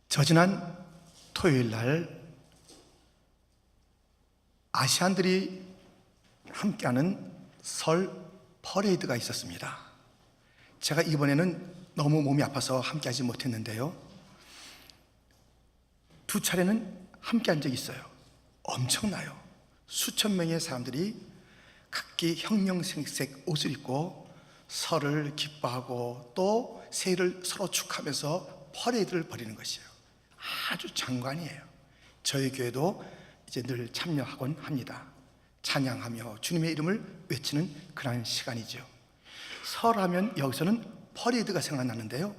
저지난 토요일 날 아시안들이 함께하는 설 퍼레이드가 있었습니다. 제가 이번에는 너무 몸이 아파서 함께하지 못했는데요, 두 차례는 함께한 적이 있어요. 엄청나요. 수천 명의 사람들이 각기 형형색색 옷을 입고 설을 기뻐하고 또 새해를 서로 축하하면서 퍼레이드를 벌이는 것이에요. 아주 장관이에요. 저희 교회도 이제 늘 참여하곤 합니다. 찬양하며 주님의 이름을 외치는 그런 시간이죠. 설하면 여기서는 퍼레이드가 생각나는데요,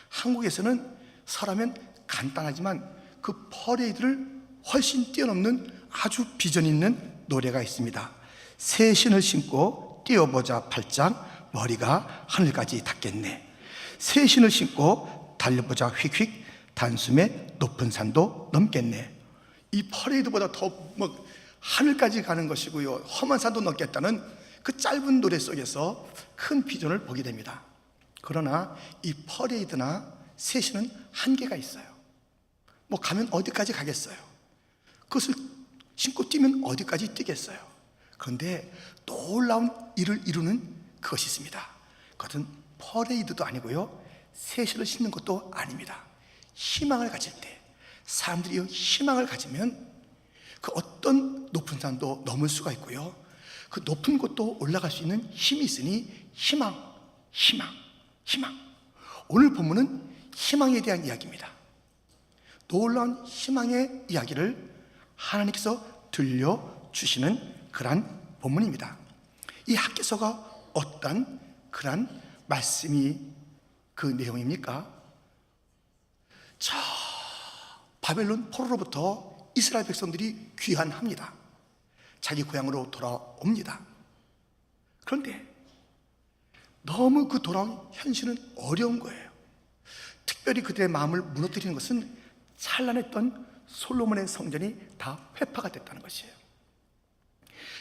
한국에서는 설하면 간단하지만 그 퍼레이드를 훨씬 뛰어넘는 아주 비전 있는 노래가 있습니다. 새 신을 신고 뛰어보자 팔짱, 머리가 하늘까지 닿겠네. 새 신을 신고 달려보자 휙휙, 단숨에 높은 산도 넘겠네. 이 퍼레이드보다 더 하늘까지 가는 것이고요, 험한 산도 넘겠다는 그 짧은 노래 속에서 큰 비전을 보게 됩니다. 그러나 이 퍼레이드나 새 신은 한계가 있어요. 가면 어디까지 가겠어요? 그것을 신고 뛰면 어디까지 뛰겠어요? 그런데 놀라운 일을 이루는 그것이 있습니다. 그것은 퍼레이드도 아니고요, 새 신을 신는 것도 아닙니다. 희망을 가질 때, 사람들이 희망을 가지면 그 어떤 높은 산도 넘을 수가 있고요, 그 높은 곳도 올라갈 수 있는 힘이 있으니 희망. 오늘 본문은 희망에 대한 이야기입니다. 놀라운 희망의 이야기를 하나님께서 들려주시는 그러한 본문입니다. 이 학개서가 어떤 그러한 말씀이 그 내용입니까? 저 바벨론 포로로부터 이스라엘 백성들이 귀환합니다. 자기 고향으로 돌아옵니다. 그런데 너무 그 돌아온 현실은 어려운 거예요. 특별히 그들의 마음을 무너뜨리는 것은 찬란했던 솔로몬의 성전이 다 회파가 됐다는 것이에요.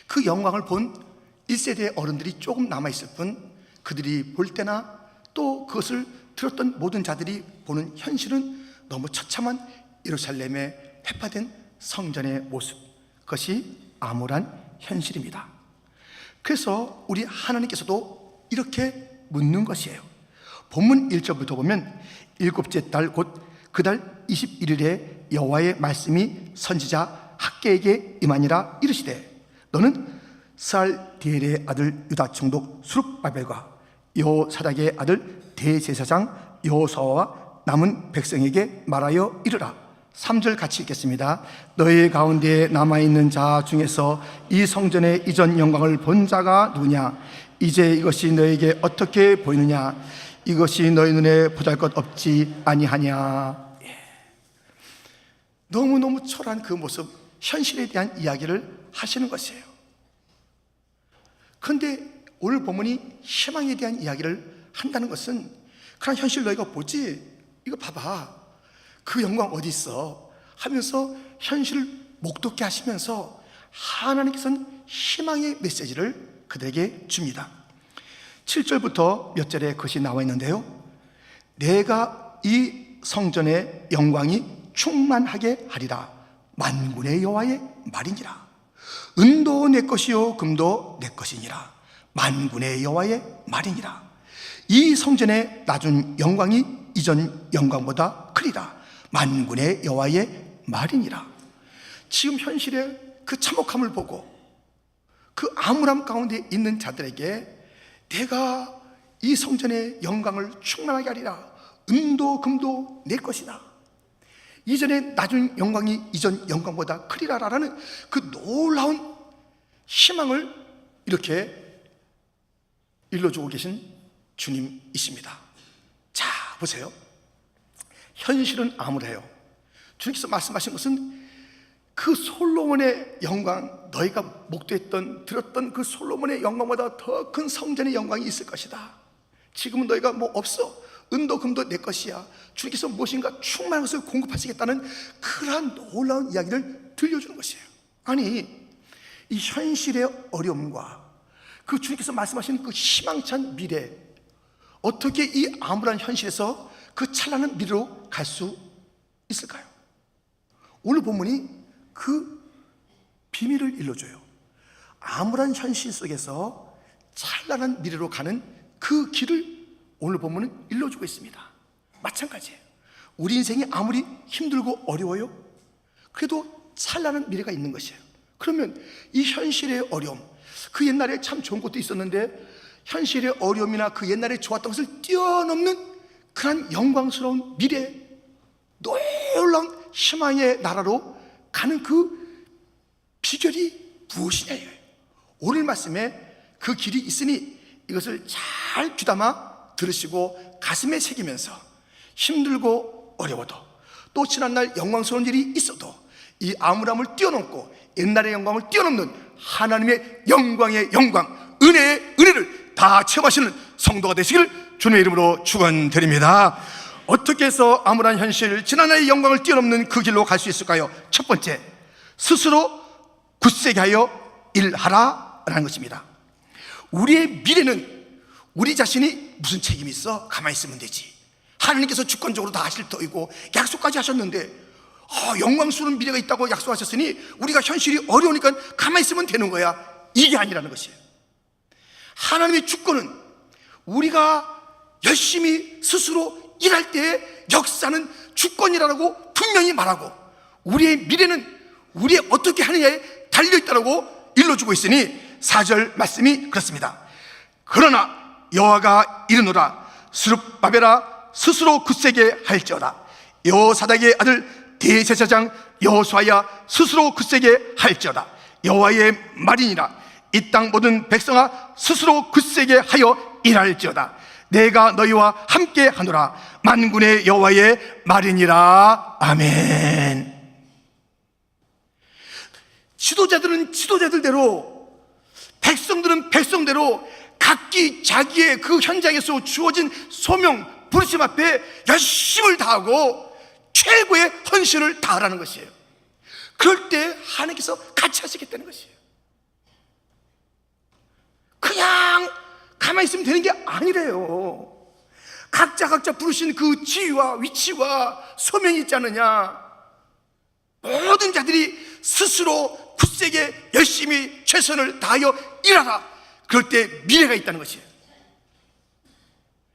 그 영광을 본 1세대의 어른들이 조금 남아있을 뿐, 그들이 볼 때나 또 그것을 들었던 모든 자들이 보는 현실은 너무 처참한 예루살렘의 회파된 성전의 모습, 그것이 암울한 현실입니다. 그래서 우리 하나님께서도 이렇게 묻는 것이에요. 본문 1절부터 보면, 일곱째 달 곧 그 달 21일에 여호와의 말씀이 선지자 학개에게 임하니라. 이르시되 너는 스알디엘의 아들 유다 총독 수룹바벨과 여호사닥의 아들 대제사장 여호수아와 남은 백성에게 말하여 이르라. 3절 같이 읽겠습니다. 너희 가운데 남아있는 자 중에서 이 성전의 이전 영광을 본 자가 누구냐? 이제 이것이 너에게 어떻게 보이느냐? 이것이 너희 눈에 보잘것없지 아니하냐? 너무너무 초라한 그 모습, 현실에 대한 이야기를 하시는 것이에요. 그런데 오늘 본문이 희망에 대한 이야기를 한다는 것은, 그런 현실 너희가 보지? 이거 봐봐, 그 영광 어디 있어? 하면서 현실을 목돋게 하시면서 하나님께서는 희망의 메시지를 그들에게 줍니다. 7절부터 몇 절에 그것이 나와 있는데요, 내가 이 성전의 영광이 충만하게 하리라. 만군의 여호와의 말이니라. 은도 내 것이요 금도 내 것이니라. 만군의 여호와의 말이니라. 이 성전의 낮은 영광이 이전 영광보다 크리라. 만군의 여호와의 말이니라. 지금 현실의 그 참혹함을 보고 그 암울함 가운데 있는 자들에게 내가 이 성전의 영광을 충만하게 하리라. 은도 금도 내 것이다. 이전의 낮은 영광이 이전 영광보다 크리라라는 그 놀라운 희망을 이렇게 일러주고 계신 주님이십니다. 자, 보세요. 현실은 암울해요. 주님께서 말씀하신 것은 그 솔로몬의 영광, 너희가 목도했던 들었던 그 솔로몬의 영광보다 더 큰 성전의 영광이 있을 것이다. 지금은 너희가 없어. 은도 금도 내 것이야. 주님께서 무엇인가 충만한 것을 공급하시겠다는 그러한 놀라운 이야기를 들려주는 것이에요. 아니, 이 현실의 어려움과 그 주님께서 말씀하신 그 희망찬 미래, 어떻게 이 암울한 현실에서 그 찬란한 미래로 갈 수 있을까요? 오늘 본문이 그 비밀을 일러줘요. 암울한 현실 속에서 찬란한 미래로 가는 그 길을 오늘 본문은 일러주고 있습니다. 마찬가지예요. 우리 인생이 아무리 힘들고 어려워요, 그래도 찬란한 미래가 있는 것이에요. 그러면 이 현실의 어려움, 그 옛날에 참 좋은 것도 있었는데 현실의 어려움이나 그 옛날에 좋았던 것을 뛰어넘는 그런 영광스러운 미래, 놀라운 희망의 나라로 가는 그 비결이 무엇이냐. 오늘 말씀에 그 길이 있으니 이것을 잘 귀담아 들으시고 가슴에 새기면서 힘들고 어려워도 또 지난날 영광스러운 일이 있어도 이 암울함을 뛰어넘고 옛날의 영광을 뛰어넘는 하나님의 영광의 영광, 은혜의 은혜를 다 체험하시는 성도가 되시기를 주님의 이름으로 축원드립니다. 어떻게 해서 암울한 현실, 지난날의 영광을 뛰어넘는 그 길로 갈 수 있을까요? 첫 번째, 스스로 굳세게 하여 일하라 라는 것입니다. 우리의 미래는 우리 자신이 무슨 책임이 있어? 가만히 있으면 되지. 하나님께서 주권적으로 다 하실 터이고 약속까지 하셨는데 영광스러운 미래가 있다고 약속하셨으니 우리가 현실이 어려우니까 가만히 있으면 되는 거야. 이게 아니라는 것이에요. 하나님의 주권은 우리가 열심히 스스로 일할 때 역사는 주권이라고 분명히 말하고 우리의 미래는 우리 어떻게 하느냐에 달려있다고 일러주고 있으니 4절 말씀이 그렇습니다. 그러나 여호와가 이르노라 스룹바벨아 스스로 굳세게 할지어다. 여호사닥의 아들 대제사장 여호수아야 스스로 굳세게 할지어다. 여호와의 말이니라 이 땅 모든 백성아 스스로 굳세게 하여 일할지어다. 내가 너희와 함께 하노라 만군의 여호와의 말이니라. 아멘. 지도자들은 지도자들대로, 백성들은 백성대로 각기 자기의 그 현장에서 주어진 소명, 부르심 앞에 열심을 다하고 최고의 헌신을 다하라는 것이에요. 그럴 때 하나님께서 같이 하시겠다는 것이에요. 그냥 가만히 있으면 되는 게 아니래요. 각자 부르신 그 지위와 위치와 소명이 있지 않느냐. 모든 자들이 스스로 굳세게 열심히 최선을 다하여 일하라. 그럴 때 미래가 있다는 것이에요.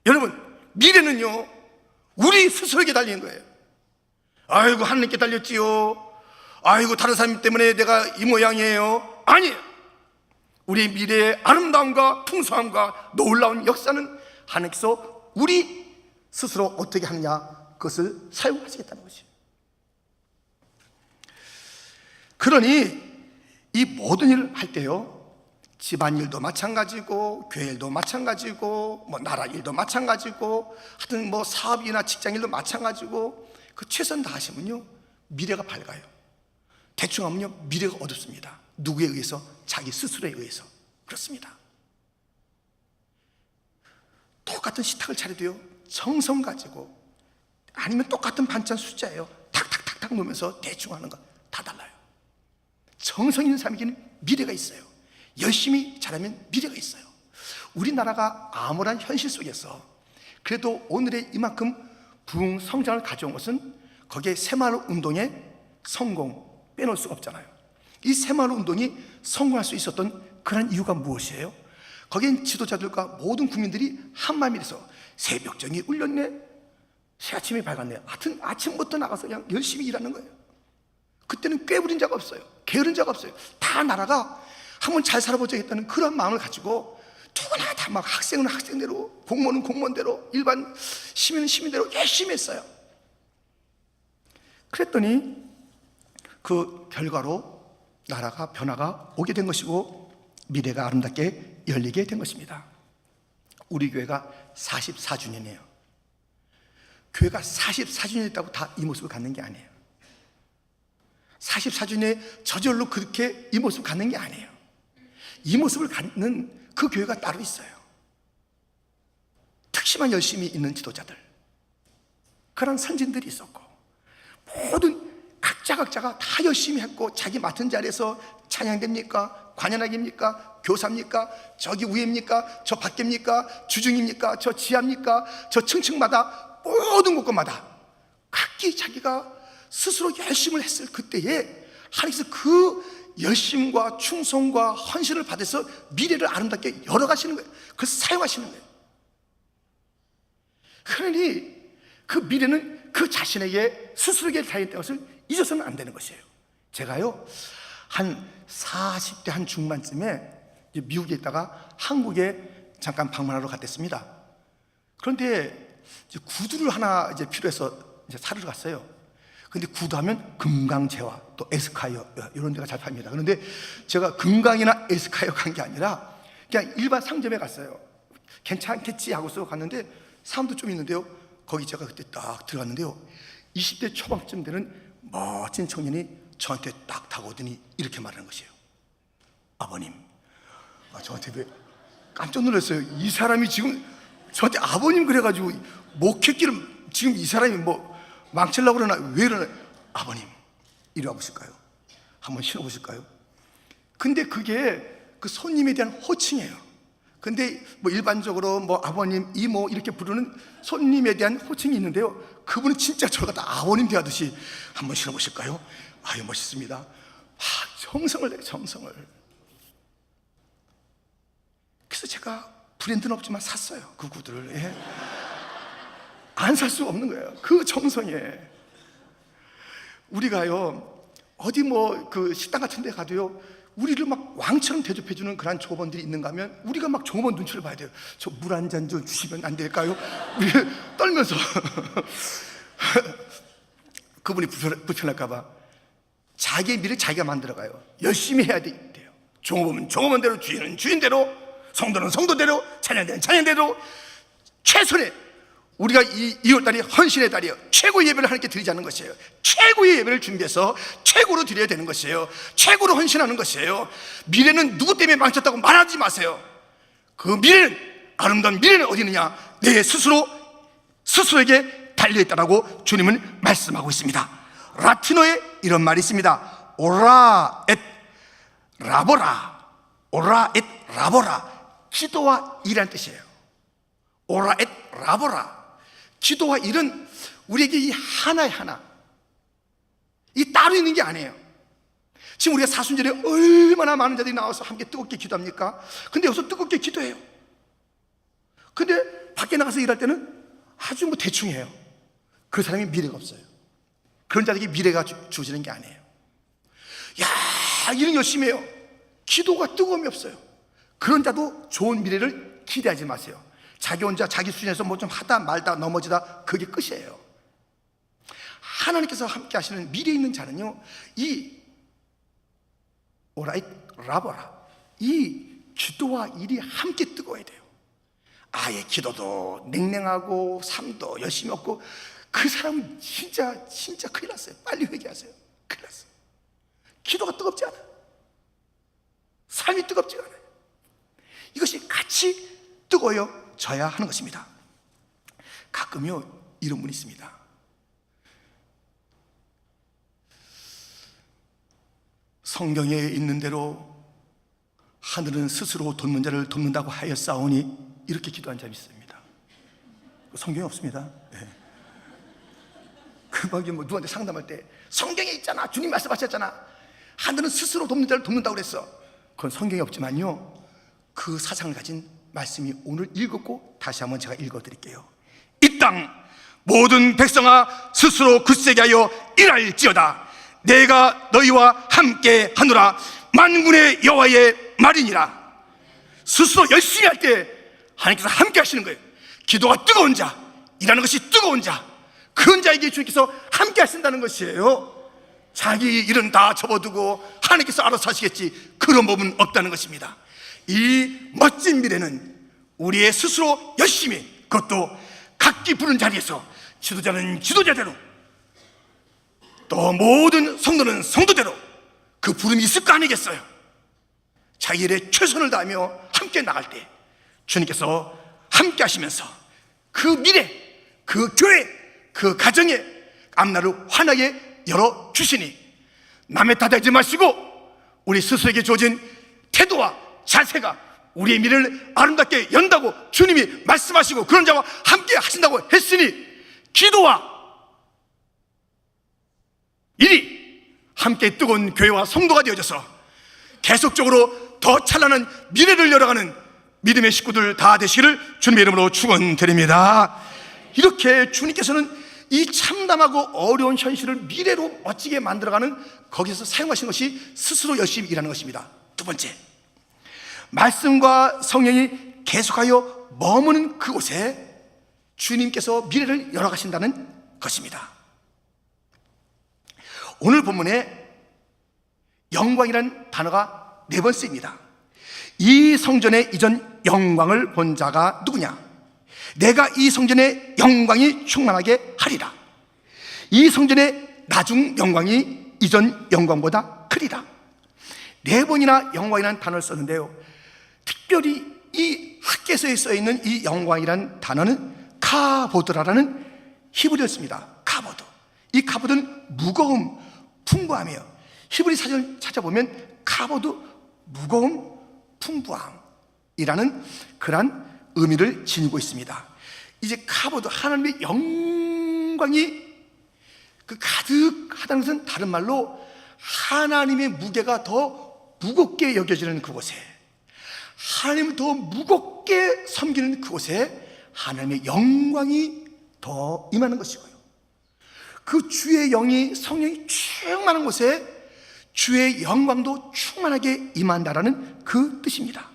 여러분, 미래는요 우리 스스로에게 달리는 거예요. 아이고 하나님께 달렸지요. 아이고 다른 사람 때문에 내가 이 모양이에요. 아니에요. 우리 미래의 아름다움과 풍성함과 놀라운 역사는 하나님께서 우리 스스로 어떻게 하느냐 그것을 사용하시겠다는 것이에요. 그러니 이 모든 일을 할 때요 집안일도 마찬가지고 교회 일도 마찬가지고 나라 일도 마찬가지고 하여튼 사업이나 직장일도 마찬가지고 그 최선 다하시면요 미래가 밝아요. 대충 하면요 미래가 어둡습니다. 누구에 의해서? 자기 스스로에 의해서. 그렇습니다. 똑같은 식탁을 차려도요 정성 가지고 아니면 똑같은 반찬 숫자예요 탁탁탁탁 놓으면서 대충 하는 거 다 달라요. 정성 있는 사람에게는 미래가 있어요. 열심히 잘하면 미래가 있어요. 우리나라가 암울한 현실 속에서 그래도 오늘의 이만큼 부흥 성장을 가져온 것은 거기에 새마을 운동의 성공 빼놓을 수가 없잖아요. 이 새마을 운동이 성공할 수 있었던 그런 이유가 무엇이에요? 거기엔 지도자들과 모든 국민들이 한마음이 돼서 새벽정이 울렸네, 새아침이 밝았네, 하여튼 아침부터 나가서 그냥 열심히 일하는 거예요. 그때는 꾀부린 자가 없어요. 게으른 자가 없어요. 다 나라가 한번 잘 살아보자겠다는 그런 마음을 가지고 누구나 다 막 학생은 학생대로, 공무원은 공무원대로, 일반 시민은 시민대로 열심히 했어요. 그랬더니 그 결과로 나라가 변화가 오게 된 것이고 미래가 아름답게 열리게 된 것입니다. 우리 교회가 44주년이에요. 교회가 44주년 했다고 다 이 모습을 갖는 게 아니에요. 44주년에 저절로 그렇게 이 모습을 갖는 게 아니에요. 이 모습을 갖는 그 교회가 따로 있어요. 특심한 열심히 있는 지도자들, 그런 선진들이 있었고 모든 각자가 다 열심히 했고 자기 맡은 자리에서 찬양됩니까? 관현악입니까? 교사입니까? 저기 위입니까? 저 밖입니까? 주중입니까? 저 지하입니까? 저 층층마다 모든 곳곳마다 각기 자기가 스스로 열심을 했을 그때에 하나님께서 그 열심과 충성과 헌신을 받아서 미래를 아름답게 열어가시는 거예요. 그래서 사용하시는 거예요. 그러니 그 미래는 그 자신에게 스스로에게 달렸다는 것을 잊어서는 안 되는 것이에요. 제가요 한 40대 한 중반쯤에 미국에 있다가 한국에 잠깐 방문하러 갔댔습니다. 그런데 이제 구두를 하나 이제 필요해서 이제 사러 갔어요. 근데 구두하면 금강제와 또 에스콰이어 이런 데가 잘 팝니다. 그런데 제가 금강이나 에스콰이어 간 게 아니라 그냥 일반 상점에 갔어요. 괜찮겠지 하고서 갔는데 사람도 좀 있는데요. 거기 제가 그때 딱 들어갔는데요. 20대 초반쯤 되는 멋진 청년이 저한테 딱 다가오더니 이렇게 말하는 것이에요. 아버님. 저한테 왜 깜짝 놀랐어요. 이 사람이 지금 저한테 아버님 그래가지고 목회기를 지금 이 사람이 뭐 망치려고 그러나 왜 이러나. 아버님 이리 와보실까요? 한번 신어보실까요? 근데 그게 그 손님에 대한 호칭이에요. 근데 뭐 일반적으로 뭐 아버님, 이모 이렇게 부르는 손님에 대한 호칭이 있는데요, 그분은 진짜 저를 갖다 아버님 대하듯이 한번 신어보실까요? 아유 멋있습니다. 정성을 내요, 정성을. 그래서 제가 브랜드는 없지만 샀어요, 그 구두를. 예. 안 살 수가 없는 거예요, 그 정성에. 우리가요 어디 뭐 그 식당 같은 데 가도요, 우리를 막 왕처럼 대접해주는 그런 종업원들이 있는가 하면 우리가 막 종업원 눈치를 봐야 돼요. 저 물 한 잔 좀 주시면 안 될까요? 우리 떨면서 그분이 불편할까봐 자기의 미래를 자기가 만들어가요. 열심히 해야 돼요. 종업원은 종업원대로, 주인은 주인대로, 성도는 성도대로, 찬양대는 찬양대로 최선의, 우리가 이 2월달이 헌신의 달이에요. 최고의 예배를 하나님께 드리지 않는 것이에요. 최고의 예배를 준비해서 최고로 드려야 되는 것이에요. 최고로 헌신하는 것이에요. 미래는 누구 때문에 망쳤다고 말하지 마세요. 그 미래는, 아름다운 미래는 어디 있느냐? 내 스스로에게 달려있다라고 주님은 말씀하고 있습니다. 라틴어에 이런 말이 있습니다. 오라 엣 라보라. 오라 엣 라보라. 기도와 일이라는 뜻이에요. 오라 엣 라보라. 기도와 일은 우리에게 이 하나의 하나, 이 따로 있는 게 아니에요. 지금 우리가 사순절에 얼마나 많은 자들이 나와서 함께 뜨겁게 기도합니까? 근데 여기서 뜨겁게 기도해요. 근데 밖에 나가서 일할 때는 아주 뭐 대충 해요. 그 사람이 미래가 없어요. 그런 자들에게 미래가 주어지는 게 아니에요. 야, 일은 열심히 해요. 기도가 뜨거움이 없어요. 그런 자도 좋은 미래를 기대하지 마세요. 자기 혼자 자기 수준에서 뭐 좀 하다 말다 넘어지다, 그게 끝이에요. 하나님께서 함께 하시는 미래에 있는 자는요, 이 오라이 라보라, 이 기도와 일이 함께 뜨거워야 돼요. 아예 기도도 냉랭하고 삶도 열심히 없고, 그 사람은 진짜 큰일 났어요. 빨리 회개하세요. 큰일 났어요. 기도가 뜨겁지 않아요. 삶이 뜨겁지가 않아요. 이것이 같이 뜨거워져야 하는 것입니다. 가끔요 이런 분이 있습니다. 성경에 있는 대로 하늘은 스스로 돕는 자를 돕는다고 하였사오니, 이렇게 기도한 자가 있습니다. 성경에 없습니다. 네. 그 막 뭐 누구한테 상담할 때 성경에 있잖아, 주님 말씀하셨잖아, 하늘은 스스로 돕는 자를 돕는다고 그랬어. 그건 성경에 없지만요, 그 사상을 가진 말씀이 오늘 읽었고 다시 한번 제가 읽어드릴게요. 이 땅 모든 백성아 스스로 굳세게 하여 일할지어다. 내가 너희와 함께 하노라. 만군의 여호와의 말이니라. 스스로 열심히 할 때 하나님께서 함께 하시는 거예요. 기도가 뜨거운 자, 일하는 것이 뜨거운 자, 그런 자에게 주님께서 함께 하신다는 것이에요. 자기 일은 다 접어두고 하나님께서 알아서 하시겠지, 그런 법은 없다는 것입니다. 이 멋진 미래는 우리의 스스로 열심히, 그것도 각기 부른 자리에서, 지도자는 지도자대로, 또 모든 성도는 성도대로 그 부름이 있을 거 아니겠어요? 자기 일에 최선을 다하며 함께 나갈 때 주님께서 함께 하시면서 그 미래, 그 교회, 그 가정에 앞날을 환하게 열어주시니, 남의 탓하지 마시고 우리 스스로에게 주어진 태도와 자세가 우리의 미래를 아름답게 연다고 주님이 말씀하시고 그런 자와 함께 하신다고 했으니, 기도와 일이 함께 뜨거운 교회와 성도가 되어져서 계속적으로 더 찬란한 미래를 열어가는 믿음의 식구들 다 되시기를 주님의 이름으로 축원드립니다. 이렇게 주님께서는 이 참담하고 어려운 현실을 미래로 멋지게 만들어가는 거기서 사용하신 것이 스스로 열심히 일하는 것입니다. 두 번째, 말씀과 성령이 계속하여 머무는 그곳에 주님께서 미래를 열어가신다는 것입니다. 오늘 본문에 영광이라는 단어가 4번 쓰입니다. 이 성전의 이전 영광을 본 자가 누구냐? 내가 이 성전의 영광이 충만하게 하리라. 이 성전의 나중 영광이 이전 영광보다 크리라. 4번이나 영광이라는 단어를 썼는데요, 특별히 이 학개서에 써있는 이 영광이라는 단어는 카보드라는 히브리어였습니다. 카보드. 이 카보드는 무거움, 풍부함이에요. 히브리 사전을 찾아보면 카보드, 무거움, 풍부함이라는 그러한 의미를 지니고 있습니다. 이제 카보드, 하나님의 영광이 그 가득하다는 것은 다른 말로 하나님의 무게가 더 무겁게 여겨지는 그곳에, 하나님을 더 무겁게 섬기는 그곳에 하나님의 영광이 더 임하는 것이고요, 그 주의 영이, 성령이 충만한 곳에 주의 영광도 충만하게 임한다라는 그 뜻입니다.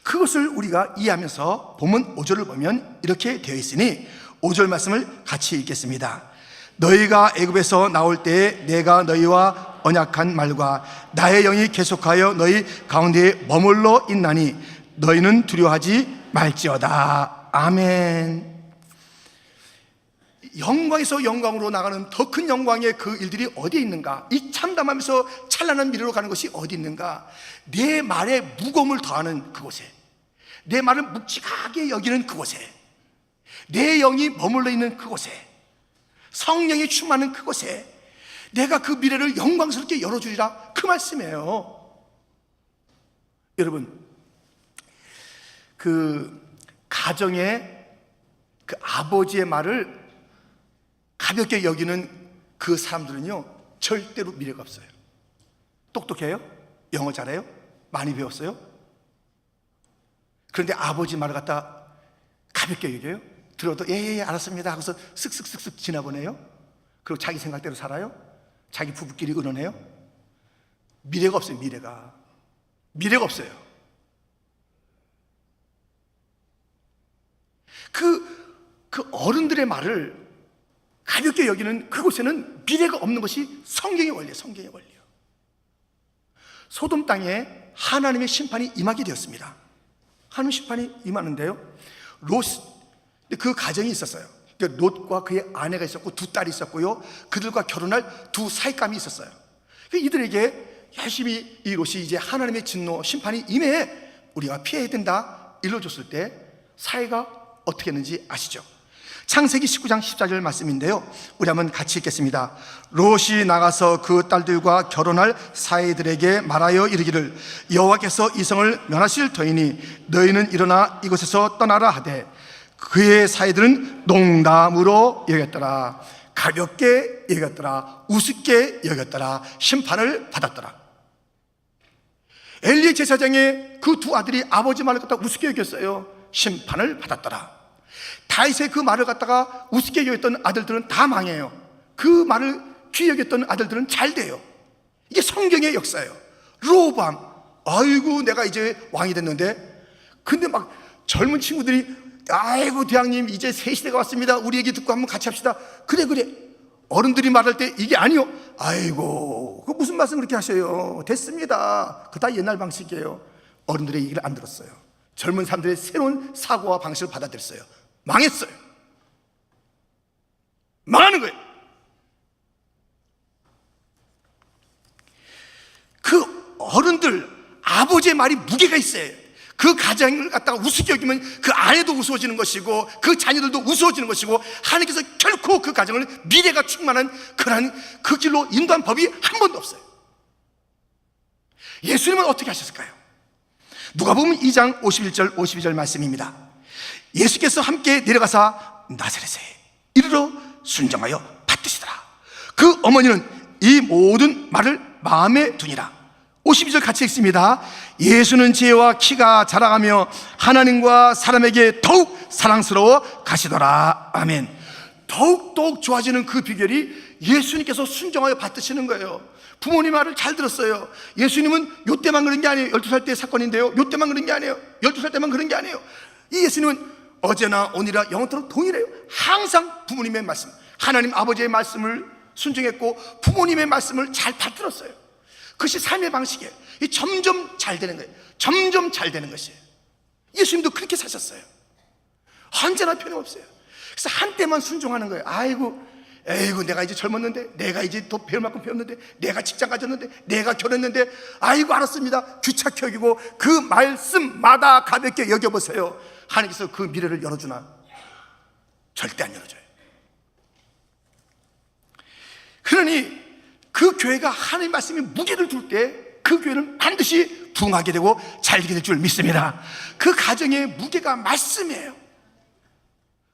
그것을 우리가 이해하면서 본문 5절을 보면 이렇게 되어 있으니 5절 말씀을 같이 읽겠습니다. 너희가 애굽에서 나올 때에 내가 너희와 언약한 말과 나의 영이 계속하여 너희 가운데에 머물러 있나니 너희는 두려워하지 말지어다. 아멘. 영광에서 영광으로 나가는 더 큰 영광의 그 일들이 어디에 있는가? 이 참담하면서 찬란한 미래로 가는 것이 어디 있는가? 내 말에 무거움을 더하는 그곳에, 내 말을 묵직하게 여기는 그곳에, 내 영이 머물러 있는 그곳에, 성령이 충만한 그곳에 내가 그 미래를 영광스럽게 열어주리라, 그 말씀이에요. 여러분, 그 가정에 그 아버지의 말을 가볍게 여기는 그 사람들은요, 절대로 미래가 없어요. 똑똑해요? 영어 잘해요? 많이 배웠어요? 그런데 아버지 말을 갖다 가볍게 여겨요? 들어도 예, 알았습니다 하고서 쓱쓱쓱쓱 지나보내요? 그리고 자기 생각대로 살아요? 자기 부부끼리 의논해요? 미래가 없어요. 미래가 없어요. 그 어른들의 말을 가볍게 여기는 그곳에는 미래가 없는 것이 성경의 원리예요. 성경의 원리예요. 소돔 땅에 하나님의 심판이 임하게 되었습니다. 하나님의 심판이 임하는데요, 그 가정이 있었어요. 롯과 그의 아내가 있었고 두 딸이 있었고요, 그들과 결혼할 두 사익감이 있었어요. 이들에게 열심히 이 롯이 이제 하나님의 진노 심판이 임해 우리가 피해야 된다 일러줬을 때 사회가 어떻게 했는지 아시죠? 창세기 19장 14절 말씀인데요, 우리 한번 같이 읽겠습니다. 롯이 나가서 그 딸들과 결혼할 사이들에게 말하여 이르기를 여호와께서 이 성을 멸하실 터이니 너희는 일어나 이곳에서 떠나라 하되 그의 사이들은 농담으로 여겼더라. 가볍게 여겼더라. 우습게 여겼더라. 심판을 받았더라. 엘리 제사장의 그 두 아들이 아버지 말을 갖다가 우습게 여겼어요. 심판을 받았더라. 다윗의 그 말을 갖다가 우습게 여겼던 아들들은 다 망해요. 그 말을 귀히 여겼던 아들들은 잘 돼요. 이게 성경의 역사예요. 르호보암, 아이고 내가 이제 왕이 됐는데, 근데 막 젊은 친구들이 아이고 대왕님 이제 새 시대가 왔습니다, 우리 얘기 듣고 한번 같이 합시다. 그래 어른들이 말할 때 이게 아니요, 아이고 그 무슨 말씀 그렇게 하셔요, 됐습니다. 그 다 옛날 방식이에요. 어른들의 얘기를 안 들었어요. 젊은 사람들의 새로운 사고와 방식을 받아들였어요. 망했어요. 망하는 거예요. 그 어른들, 아버지의 말이 무게가 있어요. 그 가정을 갖다가 우습게 여기면 그 아내도 우스워지는 것이고 그 자녀들도 우스워지는 것이고, 하나님께서 결코 그 가정을 미래가 충만한 그러한 그 길로 인도한 법이 한 번도 없어요. 예수님은 어떻게 하셨을까요? 누가복음 2장 51절 52절 말씀입니다. 예수께서 함께 내려가사 나사렛에 이르러 순정하여 받드시더라. 그 어머니는 이 모든 말을 마음에 두니라. 52절 같이 읽습니다. 예수는 지혜와 키가 자라가며 하나님과 사람에게 더욱 사랑스러워 가시더라. 아멘. 더욱 좋아지는 그 비결이 예수님께서 순종하여 받드시는 거예요. 부모님 말을 잘 들었어요. 예수님은 요때만 그런 게 아니에요. 12살 때 사건인데요, 요때만 그런 게 아니에요. 12살 때만 그런 게 아니에요. 이 예수님은 어제나 오늘이나 영원토록 동일해요. 항상 부모님의 말씀, 하나님 아버지의 말씀을 순종했고 부모님의 말씀을 잘 받들었어요. 그것이 삶의 방식이에요. 이 점점 잘 되는 거예요. 점점 잘 되는 것이에요. 예수님도 그렇게 사셨어요. 언제나 변함없어요. 그래서 한때만 순종하는 거예요. 에이구 내가 이제 젊었는데, 내가 이제 더 배울 만큼 배웠는데, 내가 직장 가졌는데, 내가 결혼했는데, 아이고 알았습니다. 귀찮게 여기고 그 말씀마다 가볍게 여겨보세요. 하나님께서 그 미래를 열어주나? 절대 안 열어줘요. 그러니 그 교회가 하나님 말씀에 무게를 둘 때 그 교회는 반드시 부흥하게 되고 잘 되게 될 줄 믿습니다. 그 가정의 무게가 말씀이에요.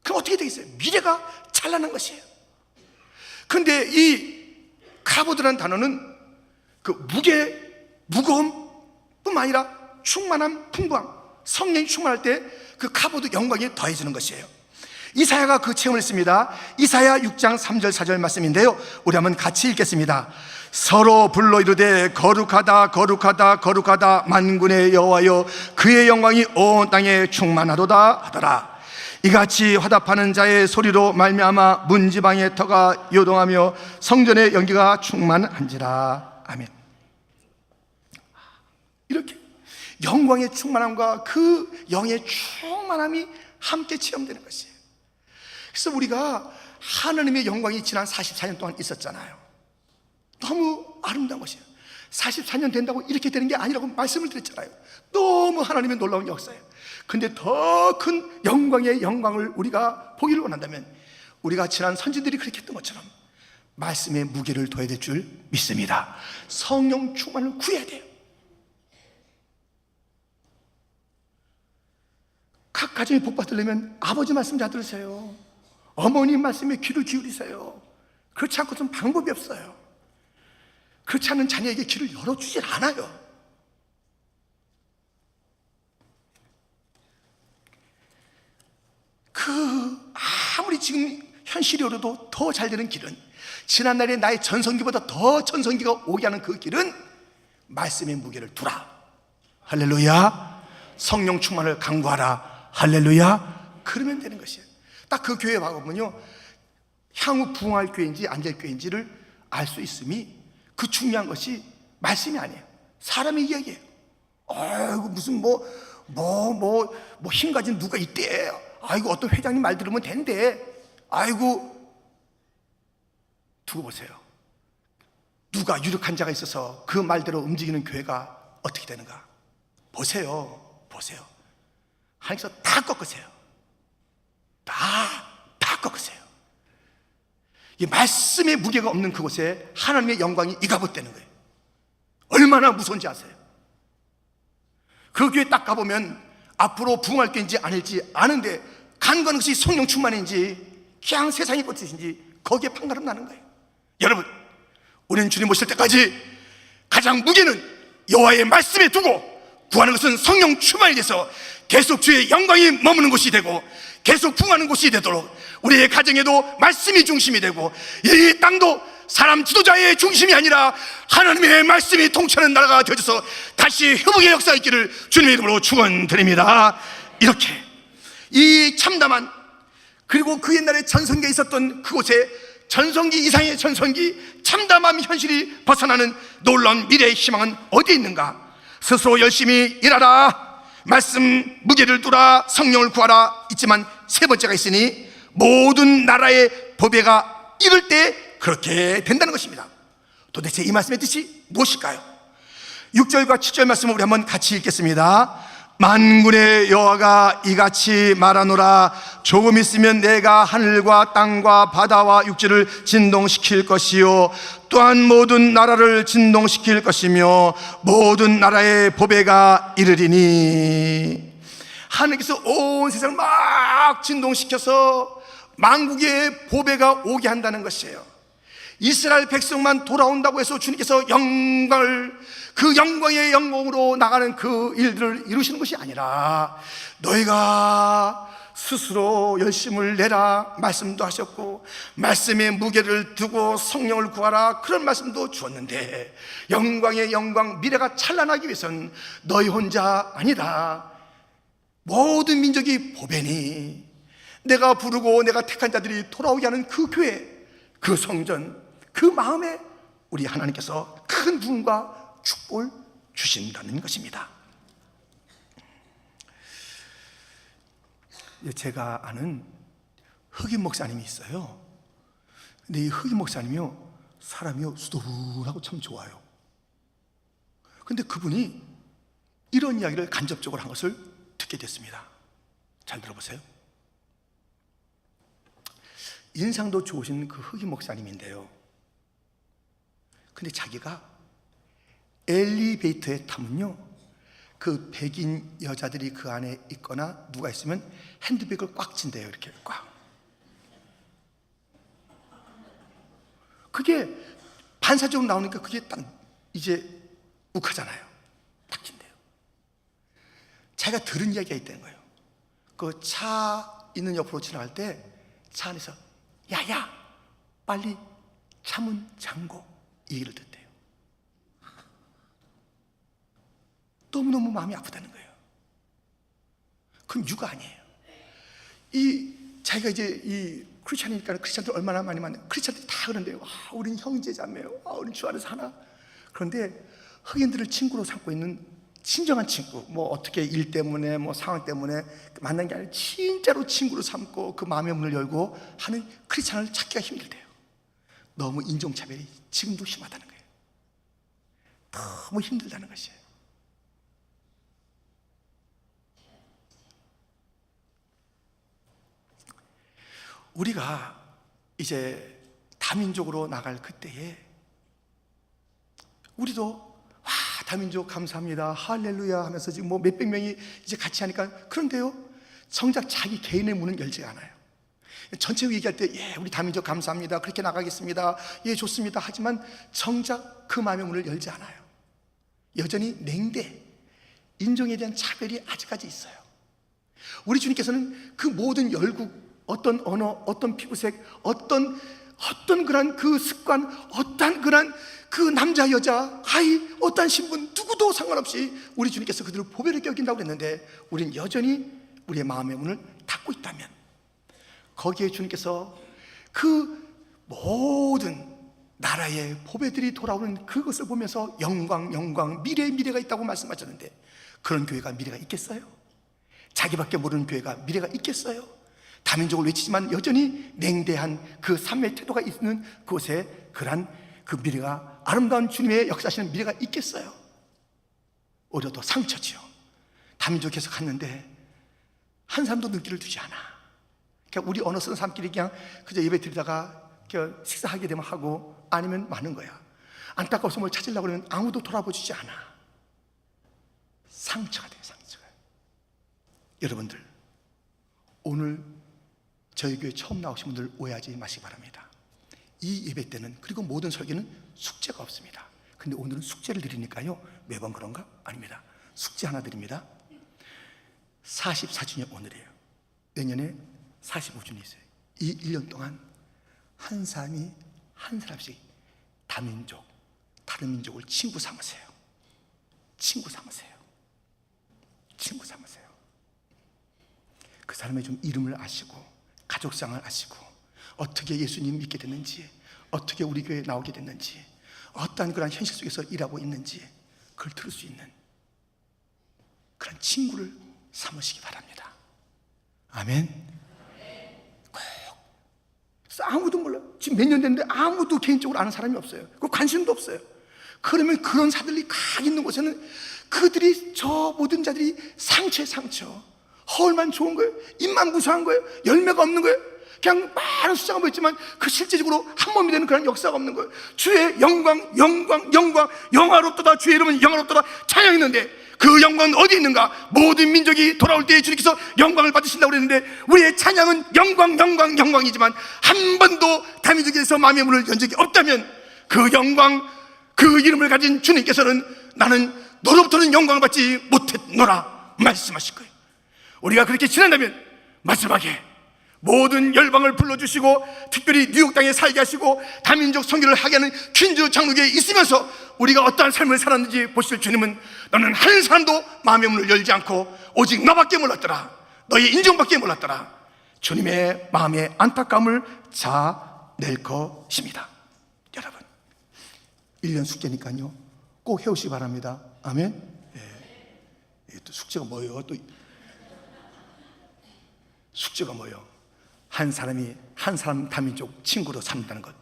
그럼 어떻게 되겠어요? 미래가 찬란한 것이에요. 근데 이 카보드라는 단어는 그 무거움 뿐만 아니라 충만함, 풍부함, 성령이 충만할 때 그 카보드 영광이 더해지는 것이에요. 이사야가 그 체험을 했습니다. 이사야 6장 3절 4절 말씀인데요, 우리 한번 같이 읽겠습니다. 서로 불러 이르되 거룩하다 거룩하다 거룩하다 만군의 여호와여, 그의 영광이 온 땅에 충만하도다 하더라. 이같이 화답하는 자의 소리로 말미암아 문지방의 터가 요동하며 성전의 연기가 충만한지라. 아멘. 이렇게 영광의 충만함과 그 영의 충만함이 함께 체험되는 것이에요. 그래서 우리가 하나님의 영광이 지난 44년 동안 있었잖아요. 너무 아름다운 것이에요. 44년 된다고 이렇게 되는 게 아니라고 말씀을 드렸잖아요. 너무 하나님의 놀라운 역사예요. 근데 더 큰 영광의 영광을 우리가 보기를 원한다면 우리가 지난 선지들이 그렇게 했던 것처럼 말씀의 무게를 둬야 될 줄 믿습니다. 성령 충만을 구해야 돼요. 각 가정이 복 받으려면 아버지 말씀 잘 들으세요. 어머니 말씀에 귀를 기울이세요. 그렇지 않고서는 방법이 없어요. 그렇지 않은 자녀에게 길을 열어주질 않아요. 아무리 지금 현실이 어려도 더 잘 되는 길은, 지난날의 나의 전성기보다 더 전성기가 오게 하는 그 길은 말씀의 무게를 두라. 할렐루야. 성령 충만을 강구하라. 할렐루야. 그러면 되는 것이에요. 딱 그 교회에 가보면요, 향후 부흥할 교회인지 안될 교회인지를 알 수 있음이, 그 중요한 것이 말씀이 아니에요. 사람의 이야기예요. 아이고 무슨 힘 가진 누가 있대. 아이고 어떤 회장님 말 들으면 된대. 아이고, 두고 보세요. 누가 유력한 자가 있어서 그 말대로 움직이는 교회가 어떻게 되는가? 보세요. 하나님께서 다 꺾으세요. 다 꺾으세요. 이 말씀의 무게가 없는 그곳에 하나님의 영광이 이가봇되는 거예요. 얼마나 무서운지 아세요? 그 교회 딱 가보면 앞으로 부흥할 교회인지 아닐지 아는데, 간과하는 것이 성령 충만인지 그냥 세상의 것인지 거기에 판가름 나는 거예요. 여러분, 우리는 주님 오실 때까지 가장 무게는 여호와의 말씀에 두고 구하는 것은 성령 충만이 돼서 계속 주의 영광이 머무는 곳이 되고 계속 부흥하는 곳이 되도록, 우리의 가정에도 말씀이 중심이 되고 이 땅도 사람 지도자의 중심이 아니라 하나님의 말씀이 통치하는 나라가 되어져서 다시 회복의 역사가 있기를 주님의 이름으로 축원드립니다. 이렇게 이 참담한, 그리고 그 옛날에 전성기에 있었던 그곳에 전성기 이상의 전성기, 참담한 현실이 벗어나는 놀라운 미래의 희망은 어디에 있는가? 스스로 열심히 일하라, 말씀 무게를 두라, 성령을 구하라 있지만 세 번째가 있으니 모든 나라의 보배가 이를 때 그렇게 된다는 것입니다. 도대체 이 말씀의 뜻이 무엇일까요? 6절과 7절 말씀을 우리 한번 같이 읽겠습니다. 만군의 여호와가 이같이 말하노라. 조금 있으면 내가 하늘과 땅과 바다와 육지를 진동시킬 것이요 또한 모든 나라를 진동시킬 것이며 모든 나라의 보배가 이르리니. 하나님께서 온 세상을 막 진동시켜서 만국의 보배가 오게 한다는 것이에요. 이스라엘 백성만 돌아온다고 해서 주님께서 영광을, 그 영광의 영광으로 나가는 그 일들을 이루시는 것이 아니라 너희가 스스로 열심을 내라 말씀도 하셨고, 말씀의 무게를 두고 성령을 구하라 그런 말씀도 주었는데, 영광의 영광, 미래가 찬란하기 위해서는 너희 혼자 아니다. 모든 민족이 보배니 내가 부르고 내가 택한 자들이 돌아오게 하는 그 교회, 그 성전, 그 마음에 우리 하나님께서 큰 부흥과 축복을 주신다는 것입니다. 제가 아는 흑인 목사님이 있어요. 근데 이 흑인 목사님이요, 사람이요 수더분하고 참 좋아요. 근데 그분이 이런 이야기를 간접적으로 한 것을 듣게 됐습니다. 잘 들어보세요. 인상도 좋으신 그 흑인 목사님인데요, 근데 자기가 엘리베이터에 타면요, 그 백인 여자들이 그 안에 있거나 누가 있으면 핸드백을 꽉 친대요. 이렇게 꽉. 그게 반사적으로 나오니까 그게 딱 이제 욱하잖아요. 딱 친대요. 자기가 들은 이야기가 있다는 거예요. 그 차 있는 옆으로 지나갈 때 차 안에서 야야 빨리 차문 잠궈, 이 얘기를 듣대요. 너무너무 마음이 아프다는 거예요. 그건 유가 아니에요. 이 자기가 이제 이 크리스찬이니까 크리스찬들 얼마나 많이 만나요. 크리스찬들이 다 그런데요. 우린 형제자매요. 우린 주 안에서 하나. 그런데 흑인들을 친구로 삼고 있는 친정한 친구, 뭐 어떻게 일 때문에 뭐 상황 때문에 만난 게 아니라 진짜로 친구로 삼고 그 마음의 문을 열고 하는 크리스찬을 찾기가 힘들대요. 너무 인종차별이 지금도 심하다는 거예요. 너무 힘들다는 것이에요. 우리가 이제 다민족으로 나갈 그때에 우리도 다민족 감사합니다, 할렐루야 하면서 지금 뭐 몇백 명이 이제 같이 하니까, 그런데요 정작 자기 개인의 문은 열지 않아요. 전체 얘기할 때 예 우리 다민족 감사합니다, 그렇게 나가겠습니다, 예 좋습니다 하지만 정작 그 마음의 문을 열지 않아요. 여전히 냉대, 인종에 대한 차별이 아직까지 있어요. 우리 주님께서는 그 모든 열국, 어떤 언어, 어떤 피부색, 어떤 그런 그 습관, 어떤 그런 그 남자, 여자, 아이, 어떤 신분, 누구도 상관없이 우리 주님께서 그들을 보배롭게 여긴다고 그랬는데, 우리는 여전히 우리의 마음의 문을 닫고 있다면, 거기에 주님께서 그 모든 나라의 보배들이 돌아오는 그것을 보면서 영광, 영광, 미래가 있다고 말씀하셨는데, 그런 교회가 미래가 있겠어요? 자기밖에 모르는 교회가 미래가 있겠어요? 다민족을 외치지만 여전히 냉대한 그 삶의 태도가 있는 그곳에 그러한 그 미래가, 아름다운 주님의 역사하시는 미래가 있겠어요? 오히려 더 상처지요. 다민족에서 갔는데 한 사람도 눈길을 두지 않아. 그러니까 우리 언어 쓰는 사람끼리 그냥 그저 예배 드리다가 식사하게 되면 하고 아니면 마는 거야. 안타까워서 뭘 찾으려고 그러면 아무도 돌아보지 않아. 상처가 돼요, 상처가. 여러분들, 오늘 저희 교회 처음 나오신 분들 오해하지 마시기 바랍니다. 이 예배 때는, 그리고 모든 설교는 숙제가 없습니다. 근데 오늘은 숙제를 드리니까요, 매번 그런가? 아닙니다. 숙제 하나 드립니다. 44주년 오늘이에요. 내년에 45주년이 있어요. 이 1년 동안 한 사람이 한 사람씩 다민족, 다른 민족을 친구 삼으세요. 친구 삼으세요. 친구 삼으세요. 그 사람의 좀 이름을 아시고, 가족상을 아시고, 어떻게 예수님 믿게 됐는지, 어떻게 우리 교회에 나오게 됐는지, 어떠한 그런 현실 속에서 일하고 있는지 그걸 들을 수 있는 그런 친구를 삼으시기 바랍니다. 아멘. 꼭. 아무도 몰라요. 지금 몇 년 됐는데 아무도 개인적으로 아는 사람이 없어요. 그 관심도 없어요. 그러면 그런 사들이 각 있는 곳에는 그들이, 저 모든 자들이 상처에 상처, 허울만 좋은 거예요. 입만 무수한 거예요. 열매가 없는 거예요. 그냥 많은 숫자가 모였지만 그 실제적으로 한 몸이 되는 그런 역사가 없는 거예요. 주의 영광, 영광, 영광, 영화롭도다. 주의 이름은 영화롭도다 찬양했는데 그 영광은 어디 있는가? 모든 민족이 돌아올 때에 주님께서 영광을 받으신다고 그랬는데 우리의 찬양은 영광, 영광, 영광이지만 한 번도 다민족에서 마음의 문을 연 적이 없다면 그 영광, 그 이름을 가진 주님께서는 나는 너로부터는 영광을 받지 못했노라 말씀하실 거예요. 우리가 그렇게 지낸다면 마지막에 모든 열방을 불러주시고 특별히 뉴욕 땅에 살게 하시고 다민족 선교를 하게 하는 퀸즈 장로교에 있으면서 우리가 어떠한 삶을 살았는지 보실 주님은 너는 한 사람도 마음의 문을 열지 않고 오직 너밖에 몰랐더라, 너의 인정밖에 몰랐더라, 주님의 마음의 안타까움을 자낼 것입니다. 여러분 1년 숙제니까요 꼭 해오시기 바랍니다. 아멘. 예. 또 숙제가 뭐예요? 또 숙제가 뭐예요? 한 사람이 한 사람 다민족 친구로 산다는 것.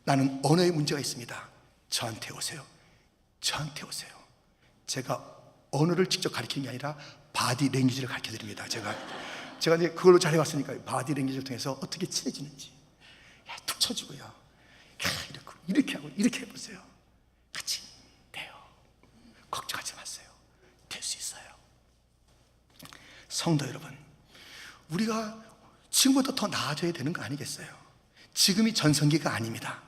나는 언어에 문제가 있습니다. 저한테 오세요. 저한테 오세요. 제가 언어를 직접 가르치는 게 아니라 바디 랭귀지를 가르쳐 드립니다. 제가 이제 그걸로 잘해왔으니까 바디 랭귀지를 통해서 어떻게 친해지는지 툭 쳐주고요. 이렇게 하고 이렇게 해보세요. 같이 돼요. 걱정하지 마세요. 될 수 있어요. 성도 여러분, 우리가 지금보다 더 나아져야 되는 거 아니겠어요? 지금이 전성기가 아닙니다.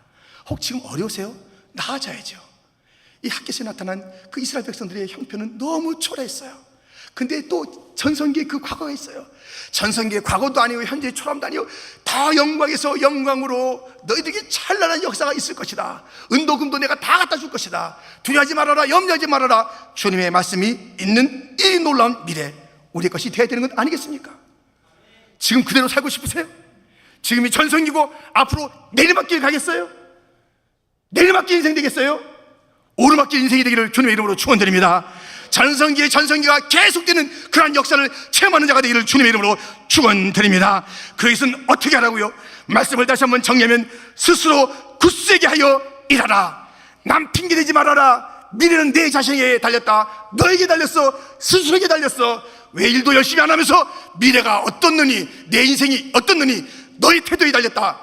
혹 지금 어려우세요? 나아져야죠. 이 학개서에 나타난 그 이스라엘 백성들의 형편은 너무 초라했어요. 근데 또 전성기의 그 과거가 있어요. 전성기의 과거도 아니고 현재의 초람도 아니고 다 영광에서 영광으로 너희들에게 찬란한 역사가 있을 것이다. 은도 금도 내가 다 갖다 줄 것이다. 두려워하지 말아라, 염려하지 말아라. 주님의 말씀이 있는 이 놀라운 미래, 우리의 것이 되어야 되는 것 아니겠습니까? 지금 그대로 살고 싶으세요? 지금이 전성기고 앞으로 내리막길 가겠어요? 내리막길 인생 되겠어요? 오르막길 인생이 되기를 주님의 이름으로 축원드립니다. 전성기의 전성기가 계속되는 그러한 역사를 체험하는 자가 되기를 주님의 이름으로 축원드립니다. 그것은 어떻게 하라고요? 말씀을 다시 한번 정리하면 스스로 굳세게 하여 일하라. 남 핑계대지 말아라. 미래는 내 자신에게 달렸다. 너에게 달렸어. 스스로에게 달렸어. 왜 일도 열심히 안 하면서 미래가 어떻느니, 내 인생이 어떻느니, 너의 태도에 달렸다.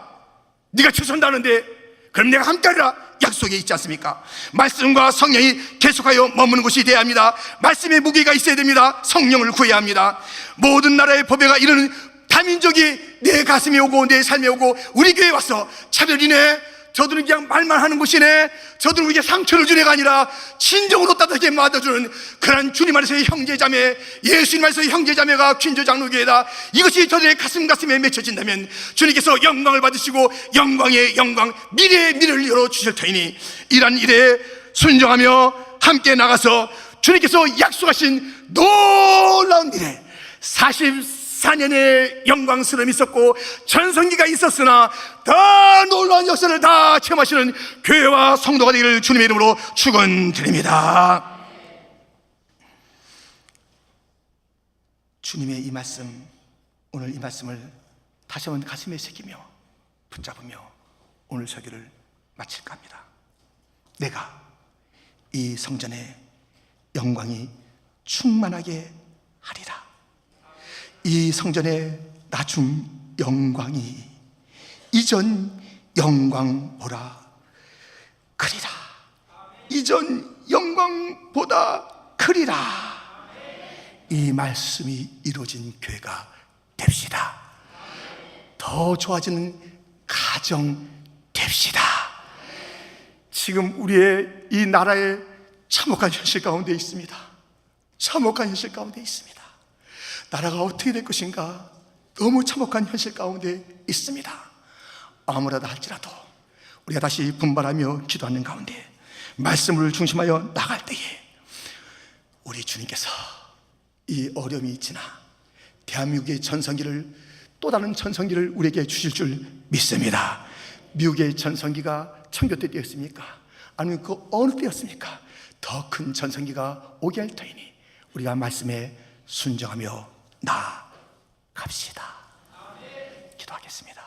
네가 최선다는데 그럼 내가 함께하리라 약속이 있지 않습니까? 말씀과 성령이 계속하여 머무는 곳이 되어야 합니다. 말씀의 무게가 있어야 됩니다. 성령을 구해야 합니다. 모든 나라의 법회가 이르는 다민족이 내 가슴에 오고 내 삶에 오고 우리 교회에 와서 차별이네, 저들은 그냥 말만 하는 것이네, 저들은 우리에게 상처를 주네가 아니라 진정으로 따뜻하게 맞아주는 그런 주님 안에서의 형제자매, 예수님 안에서의 형제자매가 퀸즈 장로교회다. 이것이 저들의 가슴에 맺혀진다면 주님께서 영광을 받으시고 영광의 영광, 미래의 미래를 열어주실 터이니 이러한 일에 순종하며 함께 나가서 주님께서 약속하신 놀라운 미래, 44년의 영광스러움이 있었고 전성기가 있었으나 더 놀라운 역사를 다 체험하시는 교회와 성도가 되기를 주님의 이름으로 축원드립니다. 주님의 이 말씀, 오늘 이 말씀을 다시 한번 가슴에 새기며 붙잡으며 오늘 설교를 마칠까 합니다. 내가 이 성전에 영광이 충만하게 하리라. 이 성전의 나중 영광이 이전 영광보다 크리라. 이전 영광보다 크리라. 이 말씀이 이루어진 교회가 됩시다. 더 좋아지는 가정 됩시다. 지금 우리의 이 나라의 참혹한 현실 가운데 있습니다. 참혹한 현실 가운데 있습니다. 나라가 어떻게 될 것인가 너무 참혹한 현실 가운데 있습니다. 아무라도 할지라도 우리가 다시 분발하며 기도하는 가운데 말씀을 중심하여 나갈 때에 우리 주님께서 이 어려움이 지나 대한민국의 전성기를, 또 다른 전성기를 우리에게 주실 줄 믿습니다. 미국의 전성기가 청교 때 되었습니까? 아니면 그 어느 때였습니까? 더 큰 전성기가 오게 할 터이니 우리가 말씀에 순종하며 나아갑시다. 기도하겠습니다.